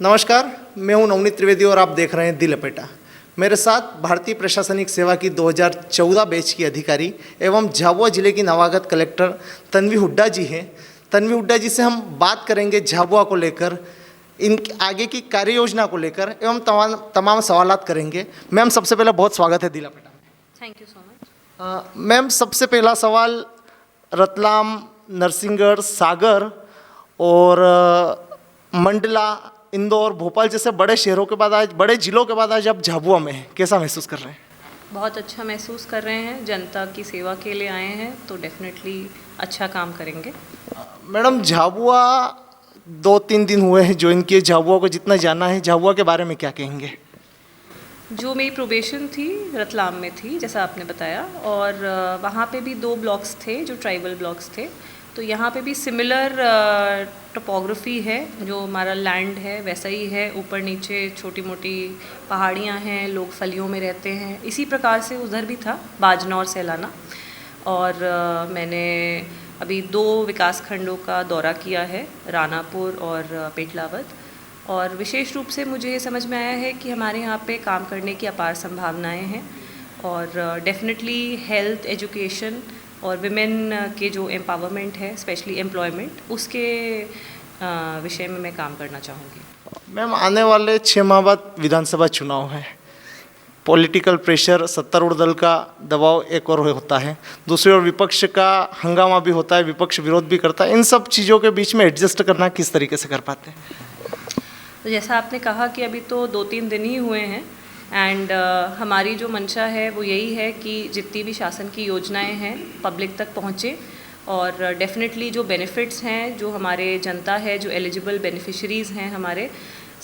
नमस्कार, मैं हूं नवनीत त्रिवेदी और आप देख रहे हैं दिल लपेटा। मेरे साथ भारतीय प्रशासनिक सेवा की 2014 बैच की अधिकारी एवं झाबुआ जिले की नवागत कलेक्टर तन्वी हुड्डा जी हैं। तन्वी हुड्डा जी से हम बात करेंगे झाबुआ को लेकर, इन आगे की कार्य योजना को लेकर एवं तमाम सवालात करेंगे। मैम, सबसे पहले बहुत स्वागत है दिल लपेटा में। Thank you so much. Ma'am, सबसे पहला सवाल, रतलाम, नरसिंहगढ़, सागर और मंडला, इंदौर, भोपाल जैसे बड़े शहरों के बाद आज, बड़े जिलों के बाद आज आप झाबुआ में हैं, कैसा महसूस कर रहे हैं? बहुत अच्छा महसूस कर रहे हैं। जनता की सेवा के लिए आए हैं तो डेफिनेटली अच्छा काम करेंगे। मैडम, झाबुआ 2-3 दिन हुए हैं ज्वाइन किए। झाबुआ को जितना जाना है, झाबुआ के बारे में क्या कहेंगे? जो मेरी प्रोबेशन थी रतलाम में थी, जैसा आपने बताया, और वहाँ पे भी 2 ब्लॉक्स थे जो ट्राइबल ब्लॉक्स थे। तो यहाँ पे भी सिमिलर टोपोग्राफी है, जो हमारा लैंड है वैसा ही है। ऊपर नीचे छोटी मोटी पहाड़ियाँ हैं, लोग फलियों में रहते हैं। इसी प्रकार से उधर भी था, बाजनौर, सैलाना। और मैंने अभी 2 विकास खंडों का दौरा किया है, रानापुर और पेटलावद। और विशेष रूप से मुझे ये समझ में आया है कि हमारे यहाँ पे काम करने की अपार संभावनाएं हैं। और डेफिनेटली हेल्थ, एजुकेशन और विमेन के जो एम्पावरमेंट है, स्पेशली एम्प्लॉयमेंट, उसके विषय में मैं काम करना चाहूँगी। मैम, आने वाले 6 माह बाद विधानसभा चुनाव है। पॉलिटिकल प्रेशर, सत्तारूढ़ दल का दबाव एक और होता है, दूसरी ओर विपक्ष का हंगामा भी होता है, विपक्ष विरोध भी करता है। इन सब चीज़ों के बीच में एडजस्ट करना किस तरीके से कर पाते हैं? तो जैसा आपने कहा कि अभी तो 2-3 दिन ही हुए हैं, एंड हमारी जो मंशा है वो यही है कि जितनी भी शासन की योजनाएं हैं पब्लिक तक पहुँचे। और डेफिनेटली जो बेनिफिट्स हैं, जो हमारे जनता है, जो एलिजिबल बेनिफिशरीज़ हैं, हमारे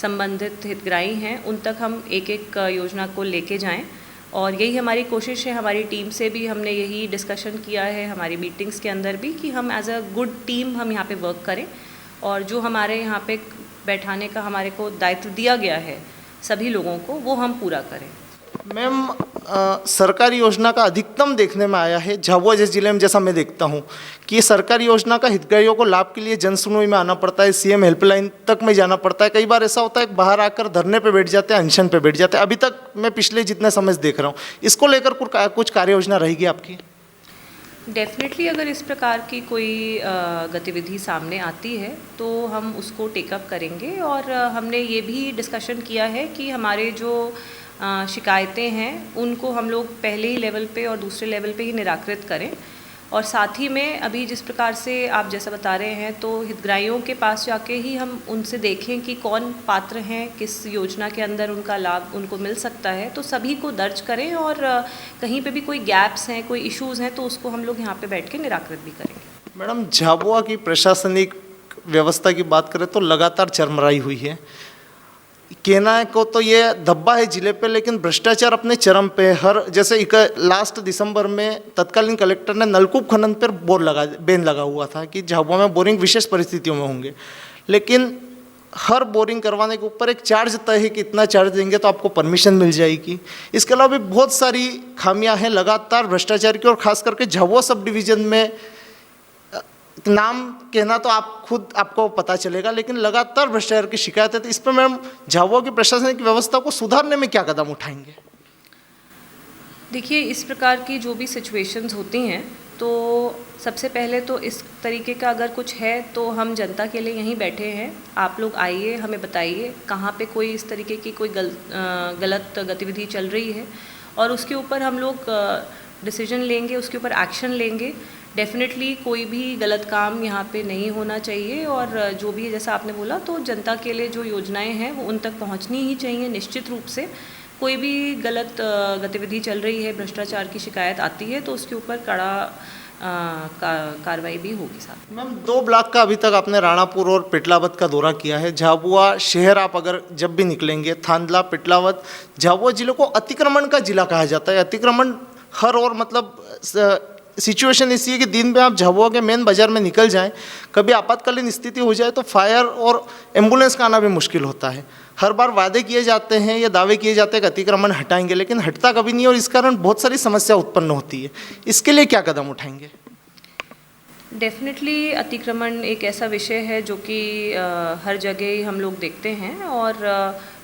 संबंधित हितग्राही हैं, उन तक हम एक एक योजना को लेके जाएं। और यही हमारी कोशिश है। हमारी टीम से भी हमने यही डिस्कशन किया है हमारी मीटिंग्स के अंदर भी, कि हम एज अ गुड टीम हम यहाँ पे वर्क करें, और जो हमारे यहाँ पे बैठाने का हमारे को दायित्व दिया गया है सभी लोगों को, वो हम पूरा करें। मैम, सरकारी योजना का अधिकतम देखने में आया है झाबुआ जैसे जिले में, जैसा मैं देखता हूँ कि सरकारी योजना का हितग्राहियों को लाभ के लिए जनसुनवाई में आना पड़ता है, सीएम हेल्पलाइन तक में जाना पड़ता है। कई बार ऐसा होता है कि बाहर आकर धरने पे बैठ जाते हैं, अनशन पे बैठ जाते हैं। अभी तक मैं पिछले जितने समय से देख रहा हूँ, इसको लेकर कुछ कार्य योजना रहेगी आपकी? डेफिनेटली अगर इस प्रकार की कोई गतिविधि सामने आती है तो हम उसको टेकअप करेंगे। और हमने ये भी डिस्कशन किया है कि हमारे जो शिकायतें हैं उनको हम लोग पहले ही लेवल पे और दूसरे लेवल पे ही निराकृत करें। और साथ ही में अभी जिस प्रकार से आप जैसा बता रहे हैं, तो हितग्राहियों के पास जाके ही हम उनसे देखें कि कौन पात्र हैं, किस योजना के अंदर उनका लाभ उनको मिल सकता है, तो सभी को दर्ज करें। और कहीं पे भी कोई गैप्स हैं, कोई इश्यूज़ हैं, तो उसको हम लोग यहाँ पे बैठ के निराकृत भी करेंगे। मैडम, झाबुआ की प्रशासनिक व्यवस्था की बात करें तो लगातार चरमराई हुई है। कहना को तो ये धब्बा है जिले पे, लेकिन भ्रष्टाचार अपने चरम पे। जैसे लास्ट दिसंबर में तत्कालीन कलेक्टर ने नलकूप खनन पर बैन लगा हुआ था कि झाबुआ में बोरिंग विशेष परिस्थितियों में होंगे, लेकिन हर बोरिंग करवाने के ऊपर एक चार्ज तय है कि इतना चार्ज देंगे तो आपको परमिशन मिल जाएगी। इसके अलावा भी बहुत सारी खामियां हैं लगातार भ्रष्टाचार की, और खास करके झाबुआ सब डिवीज़न में नाम कहना तो आपको पता चलेगा, लेकिन लगातार भ्रष्टाचार की शिकायत है। तो इस पर मैम, झाबुआ की प्रशासनिक व्यवस्था को सुधारने में क्या कदम उठाएंगे? देखिए, इस प्रकार की जो भी सिचुएशंस होती हैं, तो सबसे पहले तो इस तरीके का अगर कुछ है तो हम जनता के लिए यहीं बैठे हैं। आप लोग आइए, हमें बताइए कहाँ पे कोई इस तरीके की कोई गलत गतिविधि चल रही है, और उसके ऊपर हम लोग डिसीजन लेंगे, उसके ऊपर एक्शन लेंगे। डेफिनेटली कोई भी गलत काम यहाँ पे नहीं होना चाहिए। और जो भी जैसा आपने बोला, तो जनता के लिए जो योजनाएं हैं वो उन तक पहुँचनी ही चाहिए निश्चित रूप से। कोई भी गलत गतिविधि चल रही है, भ्रष्टाचार की शिकायत आती है, तो उसके ऊपर कड़ा कार्रवाई भी होगी साथ। मैम, 2 ब्लॉक का अभी तक आपने राणापुर और पेटलावद का दौरा किया है। झाबुआ शहर आप अगर जब भी निकलेंगे, थांदला, पेटलावद, झाबुआ जिले को अतिक्रमण का जिला कहा जाता है। अतिक्रमण हर और मतलब सिचुएशन ऐसी है कि दिन में आप झाबुआ के मेन बाज़ार में निकल जाएं, कभी आपातकालीन स्थिति हो जाए तो फायर और एम्बुलेंस का आना भी मुश्किल होता है। हर बार वादे किए जाते हैं या दावे किए जाते हैं कि अतिक्रमण हटाएंगे, लेकिन हटता कभी नहीं, और इस कारण बहुत सारी समस्या उत्पन्न होती है। इसके लिए क्या कदम उठाएंगे? डेफिनेटली अतिक्रमण एक ऐसा विषय है जो कि हर जगह ही हम लोग देखते हैं और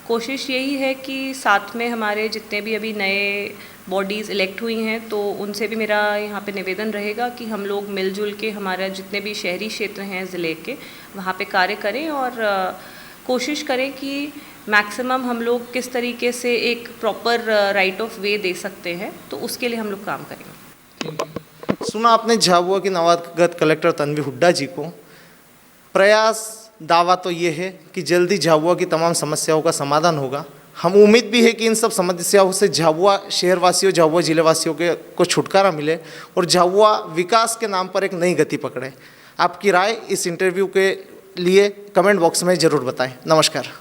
कोशिश यही है कि साथ में हमारे जितने भी अभी नए बॉडीज़ इलेक्ट हुई हैं तो उनसे भी मेरा यहाँ पे निवेदन रहेगा कि हम लोग मिलजुल के हमारा जितने भी शहरी क्षेत्र हैं ज़िले के वहाँ पे कार्य करें और कोशिश करें कि मैक्सिमम हम लोग किस तरीके से एक प्रॉपर राइट ऑफ वे दे सकते हैं, तो उसके लिए हम लोग काम करेंगे। सुना आपने झाबुआ की नवागत कलेक्टर तन्वी हुड्डा जी को। प्रयास दावा तो ये है कि जल्दी झाबुआ की तमाम समस्याओं का समाधान होगा। हम उम्मीद भी है कि इन सब समस्याओं से झाबुआ शहरवासियों, झाबुआ जिलेवासियों के को छुटकारा मिले और झाबुआ विकास के नाम पर एक नई गति पकड़े। आपकी राय इस इंटरव्यू के लिए कमेंट बॉक्स में ज़रूर बताएं। नमस्कार।